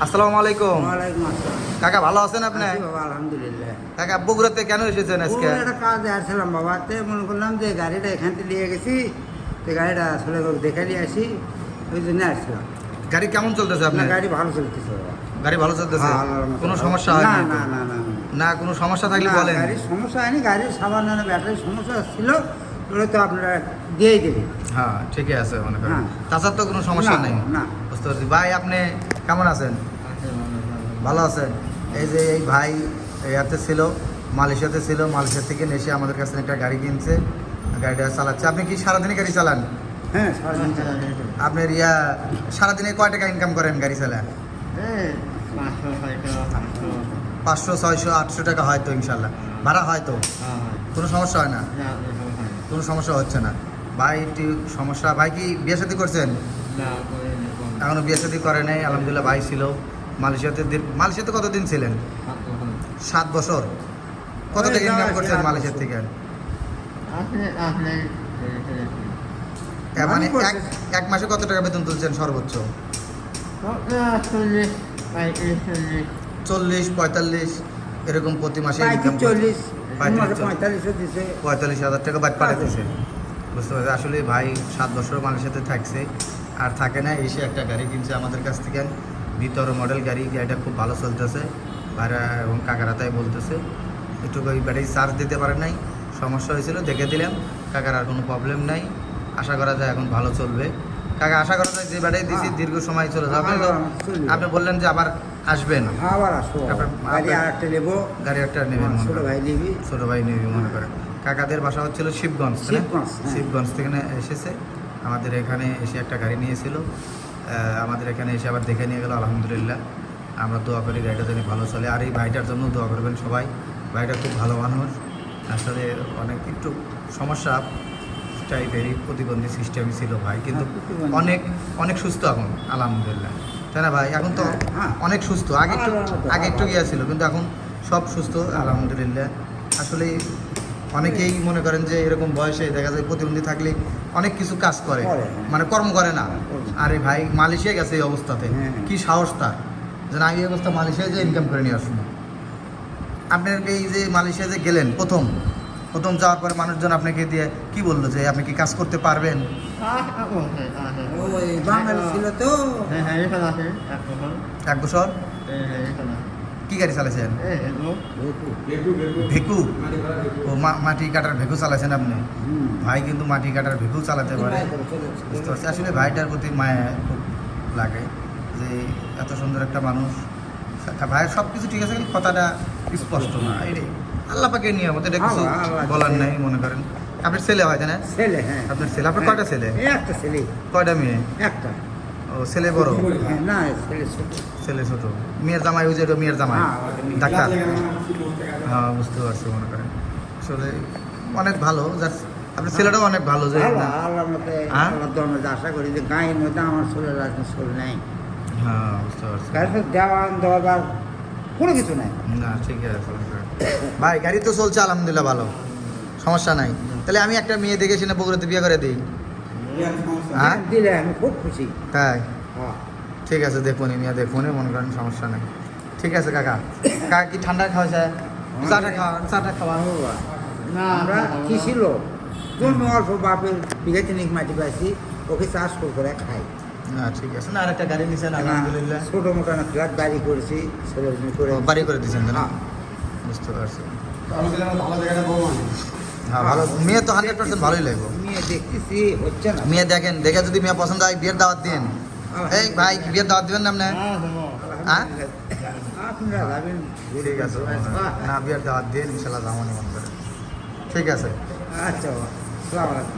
আসসালামু আলাইকুম। ওয়ালাইকুম আসসালাম। কাকা ভালো আছেন আপনি? আছি বাবা, আলহামদুলিল্লাহ। কাকা বগুড়াতে কেন এসেছেন আজকে? একটা কাজে আসছিলাম বাবা, তে মনে করলাম যে গাড়িটা এখান থেকে নিয়ে গেছি, তো গাড়িটা আসলে দেখে নিয়ে আসি, ওই জন্য আসছিলাম। গাড়ি কেমন চলতেছে না, আপনার? গাড়ি ভালো চলতেছে বাবা। গাড়ি ভালো চলতেছে? হ্যাঁ, আল্লাহর মতো। কোনো সমস্যা হয় না না? না না না না কোনো সমস্যা থাকলে না, বলেন। গাড়ির সমস্যা হয়নি, গাড়ির সামান্য ব্যাটারির সমস্যা ছিল, ওগুলো তো আপনারা দিয়েই দেবেন। হ্যাঁ ঠিকই আছে মনে করেন। হ্যাঁ। তাছাড়া তো কোনো সমস্যা না, নেই। না। বুঝতে পারছি। ভাই আপনি কেমন আছেন? ভালো আছেন? এই যে এই ভাই ইয়াতে ছিল, মালয়েশিয়াতে ছিল, মালয়েশিয়া থেকে এসে আমাদের কাছে একটা গাড়ি কিনছে, গাড়িটা চালাচ্ছে। আপনি কি সারাদিনে গাড়ি চালান? হ্যাঁ, সারাদিন চালাতে। আপনার সারাদিনে কয় টাকা ইনকাম করেন গাড়ি চালায়? 500, 600, 800 টাকা হয়তো ইনশাল্লাহ। ভাড়া হয়তো কোনো সমস্যা হয় না? কোনো সমস্যা হচ্ছে না। ভাই একটু সমস্যা। ভাই কি বিয়ে শাদী করছেন? এখনো বিয়ে শাদী করে নাই। আলহামদুলিল্লাহ ভাই ছিল মালয়েশিয়াতে কতদিন ছিলেন? 7 বছর। কত টাকা ইনকাম করছেন মালয়েশিয়া থেকে? মানে এক মাসে কত টাকা বেতন তুলছেন সর্বোচ্চ? 40, 45 এরকম প্রতি মাসে ইনকাম। 40, 45 45 হাজার টাকা বাদ পাঠাতেছে। বুঝতে পারছি। আসলে ভাই 7 বছর মালয়েশিয়াতে থাকছে আর থাকে না, এসে একটা গাড়ি কিনছে আমাদের কাছ থেকে, ভিতর মডেল গাড়ি। গাড়িটা খুব ভালো চলতেছে। ভাইরা এবং কাকারা তাই বলতেছে একটু ওই ব্যাটারি চার্জ দিতে পারে নাই, সমস্যা হয়েছিল, দেখে দিলাম। কাকার আর কোনো প্রবলেম নাই, আশা করা যায় এখন ভালো চলবে। কাকা আশা করা যায় যে ব্যাটারি দিয়েছি দীর্ঘ সময় চলে যাবে। আপনি বললেন যে আবার আসবেন, আবার আসবো, গাড়ি আর একটা নেবো, গাড়ি একটা নেবেন, ছোট ভাই নিবি। ছোট ভাই নেবে মনে করেন। কাকাদের বাসা হচ্ছিল শিবগঞ্জ। শিবগঞ্জ, হ্যাঁ। শিবগঞ্জ থেকে এসেছে আমাদের এখানে, এসে একটা গাড়ি নিয়েছিল। আমাদের এখানে এসে আবার দেখে নিয়ে গেল। আলহামদুলিল্লাহ আমরা দোয়া করি গাড়িটা যেন ভালো চলে। আর এই ভাইটার জন্য দোয়া করবেন সবাই। ভাইটা খুব ভালো মানুষ। আসলে অনেক একটু সমস্যা টাইপেরই, প্রতিবন্ধী সিস্টেমই ছিল ভাই, কিন্তু অনেক অনেক সুস্থ এখন আলহামদুলিল্লাহ, তাই না ভাই? এখন তো অনেক সুস্থ। আগে একটু গিয়া ছিল, কিন্তু এখন সব সুস্থ আলহামদুলিল্লাহ। আসলে অনেকেই মনে করেন যে এরকম বয়সে দেখা যায় প্রতিবন্ধী থাকলে অনেক কিছু কাজ করে, মানে কর্ম করে না। আরে ভাই মালয়েশিয়া গেছে এই অবস্থাতে, কি সাহস তার যে না এই অবস্থা মালয়েশিয়া যে ইনকাম করে নিয়ে আসুন। আপনার এই যে মালয়েশিয়া যে গেলেন প্রথম যাওয়ার পরে মানুষজন আপনাকে দিয়ে কি বললো যে আপনি কি কাজ করতে পারবেন? ওই বাঙালি ছিল তো। 1 বছর কি গাড়ি চালাইছেন? ভেকু। ও মাটি কাটার ভেকু চালাইছেন আপনি? ভাই কিন্তু মাটি কাটার ভেকু চালাতে পারে। বুঝতে পারছি। আসলে ভাইটার প্রতি মায়া খুব লাগে যে এত সুন্দর একটা মানুষ। ভাইয়ের সব কিছু ঠিক আছে, কিন্তু কথাটা স্পষ্ট না। এটাই আল্লাহ পাকে নিয়ম, এটা কিছু বলার নাই মনে করেন। আপনার ছেলে হয় না? ছেলে, হ্যাঁ। আপনার ছেলে? আপনার কয়টা ছেলে? একটা ছেলে। কয়টা মেয়ে? একটা। ও ছেলে বড়? না, ছেলে ছোট। ছেলে ছোট। মেয়ের জামাই? ওই যে মেয়ের জামাই ডাক্তার। হ্যাঁ বুঝতে পারছি মনে করেন। আসলে অনেক ভালো। আপনার ছেলেটাও অনেক ভালো। যে আল্লাহর মতে আশা করি যে গায়ের মধ্যে আমার ছেলের ছোট নেই। হ্যাঁ বুঝতে পারছি। দেওয়ান দেওয়ার কোনো কিছু নাই। না ঠিক আছে ভাই, গাড়ি তো চলছে আলহামদুলিল্লাহ ভালো, সমস্যা নাই। তাহলে আমি একটা মেয়ে দেখে শুনে বগুড়াতে বিয়ে করে দিই। হ্যাঁ দিলে আমি খুব খুশি। তাই? ঠিক আছে, দেখুন মেয়ে দেখুন, মনে করেন সমস্যা নাই। ঠিক আছে কাকা। কাকা কি ঠান্ডা খাওয়া যায়? চাটা খাওয়া না, আমরা কি ছিল জমি অল্প, বাপের বিঘা 3 মাটি পাইছি, ওকে চাষ করে খাই। না ঠিক আছে। না আরেকটা গাড়ি নিয়েছেন আলহামদুলিল্লাহ। ছোট মোটো না ফ্ল্যাট বাড়ি করেছি, ছেলের করে বাড়ি করে দিয়েছেন না? বুঝতে পারছি। হ্যাঁ ভালো মেয়ে তো 100% ভালোই লাগবে। মেয়ে দেখতেছি হচ্ছে না। মেয়ে দেখেন, দেখে যদি মেয়ে পছন্দ হয় বিয়ের দাওয়াত দিন। এই ভাই বিয়ের দাওয়াত দিবেন না আপনি? হ্যাঁ আপনারা যাবেন। ঠিক আছে। না বিয়ের দাওয়াত দিন ইনশাল্লাহ, যাবো মনে করে। ঠিক আছে। আচ্ছা, আসসালামু আলাইকুম।